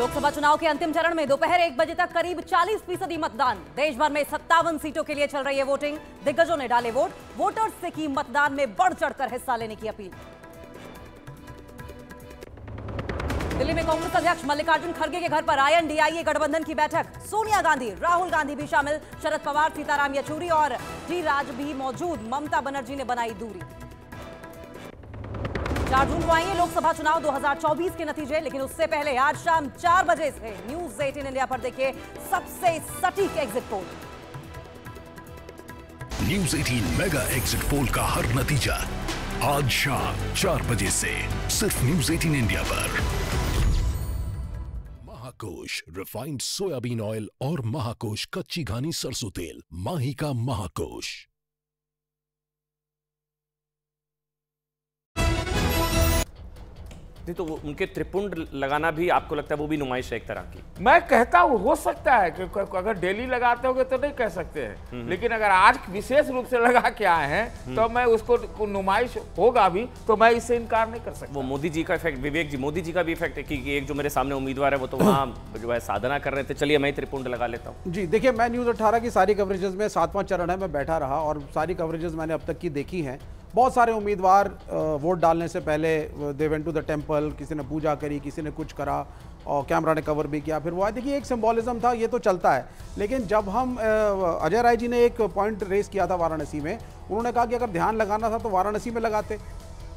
लोकसभा चुनाव के अंतिम चरण में दोपहर 1 बजे तक करीब 40% मतदान। देश भर में 57 सीटों के लिए चल रही है वोटिंग। दिग्गजों ने डाले वोट। वोटर्स से की मतदान में बढ़ चढ़कर हिस्सा लेने की अपील। दिल्ली में कांग्रेस अध्यक्ष मल्लिकार्जुन खड़गे के घर पर INDIA गठबंधन की बैठक। सोनिया गांधी, राहुल गांधी भी शामिल। शरद पवार, सीताराम येचुरी और डी राज भी मौजूद। ममता बनर्जी ने बनाई दूरी। 4 जून को आएंगे लोकसभा चुनाव 2024 के नतीजे, लेकिन उससे पहले आज शाम 4 बजे से न्यूज 18 इंडिया पर देखिए सबसे सटीक exit poll. News 18 mega exit poll का हर नतीजा आज शाम 4 बजे से सिर्फ न्यूज 18 इंडिया पर। महाकोश रिफाइंड सोयाबीन ऑयल और महाकोश कच्ची घानी सरसों तेल, माही का महाकोश। तो उनके त्रिपुंड लगाना भी आपको लगता है वो भी नुमाइश है एक तरह की? मैं कहता हूँ हो सकता है कि अगर डेली लगाते होगे तो नहीं कह सकते हैं, लेकिन अगर आज विशेष रूप से लगा के आए हैं तो मैं उसको नुमाइश होगा भी, तो मैं इससे इनकार नहीं कर सकता। वो मोदी जी का इफेक्ट, विवेक जी, मोदी जी का भी इफेक्ट है कि एक जो मेरे सामने उम्मीदवार है वो तो वहाँ जो है साधना कर रहे थे, चलिए मैं त्रिपुंड लगा लेता हूँ। जी देखिए, मैं न्यूज़ 18 की सारी कवरेजेस में 7वां चरण है, मैं बैठा रहा और सारी कवरेजेस मैंने अब तक की देखी हैं। बहुत सारे उम्मीदवार वोट डालने से पहले they went to the temple, किसी ने पूजा करी, किसी ने कुछ करा और कैमरा ने कवर भी किया, फिर वो आए। देखिए एक सिंबॉलिज्म था, ये तो चलता है। लेकिन जब हम अजय राय जी ने एक पॉइंट रेस किया था वाराणसी में, उन्होंने कहा कि अगर ध्यान लगाना था तो वाराणसी में लगाते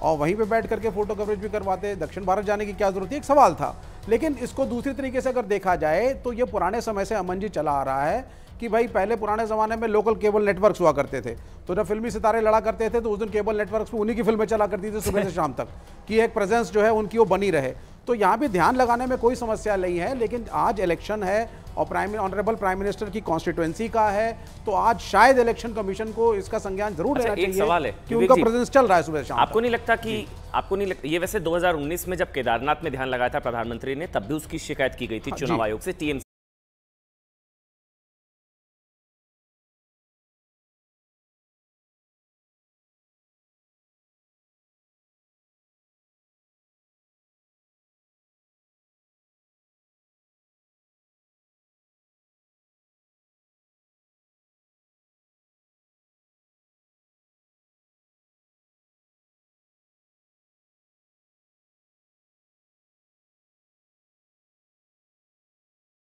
और वहीं पे बैठ करके फोटो कवरेज भी करवाते, दक्षिण भारत जाने की क्या जरूरत थी, एक सवाल था। लेकिन इसको दूसरी तरीके से अगर देखा जाए तो ये पुराने समय से अमन जी चला आ रहा है कि भाई पहले पुराने ज़माने में लोकल केबल नेटवर्क्स हुआ करते थे, तो जब फिल्मी सितारे लड़ा करते थे तो उस दिन केबल नेटवर्क्स पे उन्हीं की फिल्में चला करती थी सुबह से शाम तक, कि एक प्रेजेंस जो है उनकी वो बनी रहे। तो यहाँ भी ध्यान लगाने में कोई समस्या नहीं है, लेकिन आज इलेक्शन है और ऑनरेबल प्राइम मिनिस्टर की कॉन्स्टिट्यूएंसी का है, तो आज शायद इलेक्शन कमीशन को इसका संज्ञान जरूर लेना चाहिए। सवाल है कि उनका प्रेजेंस चल रहा है सुबह शाम। आपको नहीं लगता कि ये वैसे 2019 में जब केदारनाथ में ध्यान लगाया था प्रधानमंत्री ने, तब भी उसकी शिकायत की गई थी चुनाव आयोग से, TMC